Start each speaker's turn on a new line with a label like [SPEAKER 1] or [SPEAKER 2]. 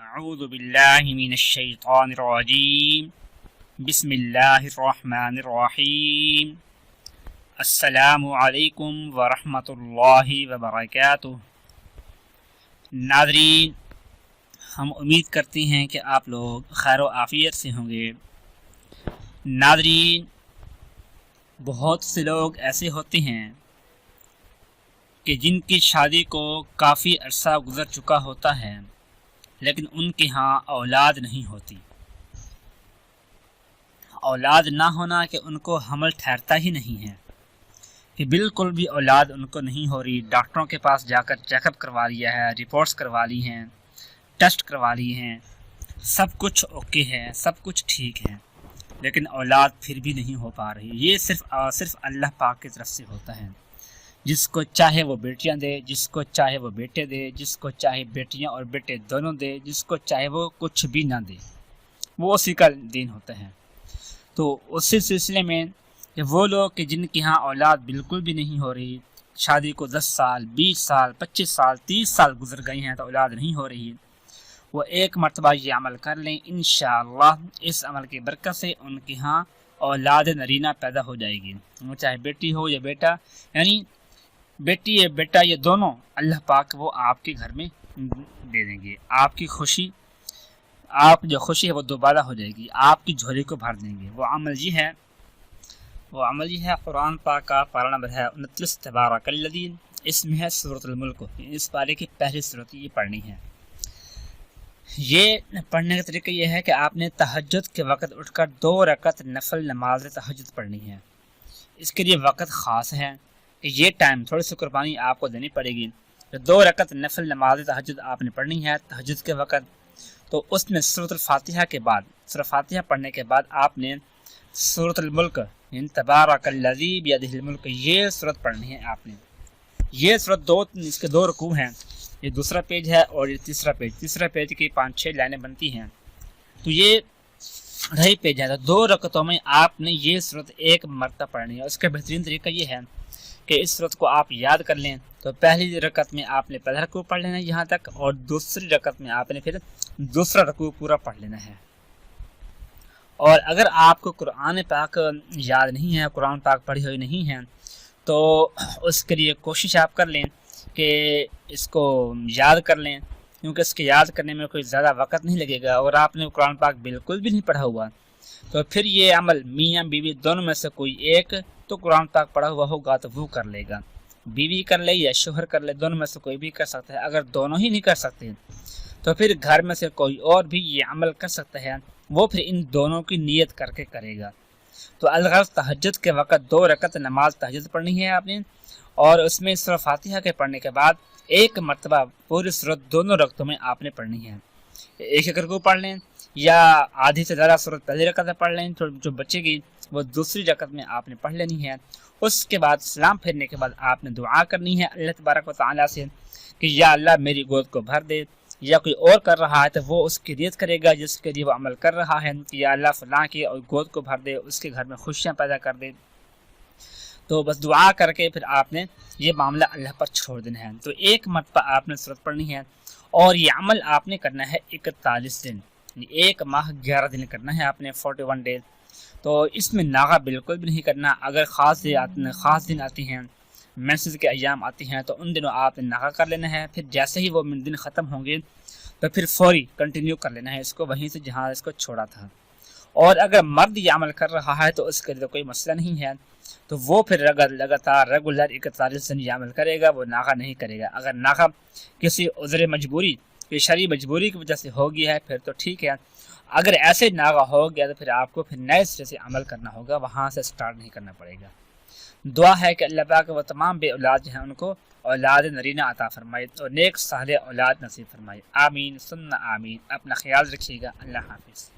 [SPEAKER 1] اعوذ باللہ من الشیطان الرجیم بسم اللہ الرحمن الرحیم السلام علیکم ورحمۃ اللہ وبرکاتہ۔ ناظرین، ہم امید کرتے ہیں کہ آپ لوگ خیر و عافیت سے ہوں گے۔ ناظرین، بہت سے لوگ ایسے ہوتے ہیں کہ جن کی شادی کو کافی عرصہ گزر چکا ہوتا ہے لیکن ان کے ہاں اولاد نہیں ہوتی۔ اولاد نہ ہونا کہ ان کو حمل ٹھہرتا ہی نہیں ہے، کہ بالکل بھی اولاد ان کو نہیں ہو رہی۔ ڈاکٹروں کے پاس جا کر چیک اپ کروا لیا ہے، رپورٹس کروا لی ہیں، ٹیسٹ کروا لی ہیں، سب کچھ اوکے ہے، سب کچھ ٹھیک ہے، لیکن اولاد پھر بھی نہیں ہو پا رہی۔ یہ صرف اللہ پاک کی طرف سے ہوتا ہے۔ جس کو چاہے وہ بیٹیاں دے، جس کو چاہے وہ بیٹے دے، جس کو چاہے بیٹیاں اور بیٹے دونوں دے، جس کو چاہے وہ کچھ بھی نہ دے، وہ اسی کا دین ہوتا ہے۔ تو اسی سلسلے میں کہ وہ لوگ کہ جن کے ہاں اولاد بالکل بھی نہیں ہو رہی، شادی کو 10 سال 20 سال 25 سال 30 سال گزر گئی ہیں تو اولاد نہیں ہو رہی، وہ ایک مرتبہ یہ عمل کر لیں، انشاءاللہ اس عمل کی برکت سے ان کے ہاں اولاد نرینہ پیدا ہو جائے گی۔ وہ چاہے بیٹی ہو یا بیٹا، یعنی بیٹی یا بیٹا، یہ دونوں اللہ پاک وہ آپ کے گھر میں دے دیں گے۔ آپ کی خوشی، آپ جو خوشی ہے وہ دوبارہ ہو جائے گی، آپ کی جھولی کو بھر دیں گے۔ وہ عمل یہ ہے قرآن پاک کا پارہ نمبر ہے 29، تبارک الذی، اس میں ہے سورۃ الملک، اس پارے کی پہلی سورت یہ پڑھنی ہے۔ یہ پڑھنے کا طریقہ یہ ہے کہ آپ نے تہجد کے وقت اٹھ کر 2 رکعت نفل نماز تہجد پڑھنی ہے۔ اس کے لیے وقت خاص ہے کہ یہ ٹائم تھوڑی سی قربانی آپ کو دینی پڑے گی۔ 2 رکعت نفل نماز تہجد آپ نے پڑھنی ہے تہجد کے وقت، تو اس میں سورۃ الفاتحہ کے بعد، سورۃ فاتحہ پڑھنے کے بعد آپ نے سورۃ الملک، یعنی تبارک الذی بیدہ الملک، یہ سورت پڑھنی ہے آپ نے۔ یہ سورت اس کے 2 رکوع ہیں، یہ دوسرا پیج ہے اور یہ تیسرا پیج کی 5-6 لائنیں بنتی ہیں، تو یہ 2.5 پیج ہے۔ تو 2 رکعتوں میں آپ نے یہ سورت ایک مرتبہ پڑھنی ہے۔ اس کا بہترین طریقہ یہ ہے کہ اس سورت کو آپ یاد کر لیں، تو پہلی رکعت میں آپ نے پہلا رکوع پڑھ لینا ہے یہاں تک، اور دوسری رکعت میں آپ نے پھر دوسرا رکوع پورا پڑھ لینا ہے۔ اور اگر آپ کو قرآن پاک یاد نہیں ہے، قرآن پاک پڑھی ہوئی نہیں ہے، تو اس کے لیے کوشش آپ کر لیں کہ اس کو یاد کر لیں، کیونکہ اس کے یاد کرنے میں کوئی زیادہ وقت نہیں لگے گا۔ اور آپ نے قرآن پاک بالکل بھی نہیں پڑھا ہوا تو پھر یہ عمل میاں بیوی دونوں میں سے کوئی ایک تو قرآن پاک پڑھا ہوا ہوگا تو وہ کر لے گا، بیوی کر لے یا شوہر کر لے، دونوں میں سے کوئی بھی کر سکتا ہے۔ اگر دونوں ہی نہیں کر سکتے تو پھر گھر میں سے کوئی اور بھی یہ عمل کر سکتا ہے، وہ پھر ان دونوں کی نیت کر کے کرے گا۔ تو الغرض تہجد کے وقت 2 رکعت نماز تہجد پڑھنی ہے آپ نے، اور اس میں سورۃ فاتحہ کے پڑھنے کے بعد ایک مرتبہ پوری سورت دونوں رکعتوں میں آپ نے پڑھنی ہے۔ ایک رکوع پڑھ لیں یا آدھی سے زیادہ سورت پہلی رکعت میں پڑھ لیں، جو بچے گی وہ دوسری رکعت میں آپ نے پڑھ لینی ہے۔ اس کے بعد سلام پھیرنے کے بعد آپ نے دعا کرنی ہے اللہ تبارک و تعالیٰ سے کہ یا اللہ میری گود کو بھر دے، یا کوئی اور کر رہا ہے تو وہ اس کی نیت کرے گا جس کے لیے وہ عمل کر رہا ہے کہ یا اللہ فلاں کی اور گود کو بھر دے، اس کے گھر میں خوشیاں پیدا کر دے۔ تو بس دعا کر کے پھر آپ نے یہ معاملہ اللہ پر چھوڑ دینا ہے۔ تو ایک مرتبہ آپ نے سورت پڑھنی ہے، اور یہ عمل آپ نے کرنا ہے 41 دن، یعنی 1 ماہ 11 دن کرنا ہے آپ نے، 41 ڈیز۔ تو اس میں ناغہ بالکل بھی نہیں کرنا۔ اگر خاص دن آتے ہیں، منسز کے ایام آتے ہیں، تو ان دنوں آپ نے ناغہ کر لینا ہے۔ پھر جیسے ہی وہ دن ختم ہوں گے تو پھر فوری کنٹینیو کر لینا ہے اس کو وہیں سے جہاں اس کو چھوڑا تھا۔ اور اگر مرد یہ عمل کر رہا ہے تو اس کے لیے کوئی مسئلہ نہیں ہے، تو وہ پھر لگاتار ریگولر 41 دن یہ عمل کرے گا، وہ ناغہ نہیں کرے گا۔ اگر ناغہ کسی عذر مجبوری، کوئی شرعی مجبوری کی وجہ سے ہو گیا ہے پھر تو ٹھیک ہے، اگر ایسے ناغہ ہو گیا تو پھر آپ کو پھر نئے سرے سے عمل کرنا ہوگا، وہاں سے سٹارٹ نہیں کرنا پڑے گا۔ دعا ہے کہ اللہ پاک وہ تمام بے اولاد جو ہیں ان کو اولاد نرینہ عطا فرمائے اور نیک صالح اولاد نصیب فرمائے، آمین ثم آمین۔ اپنا خیال رکھیے گا، اللہ حافظ۔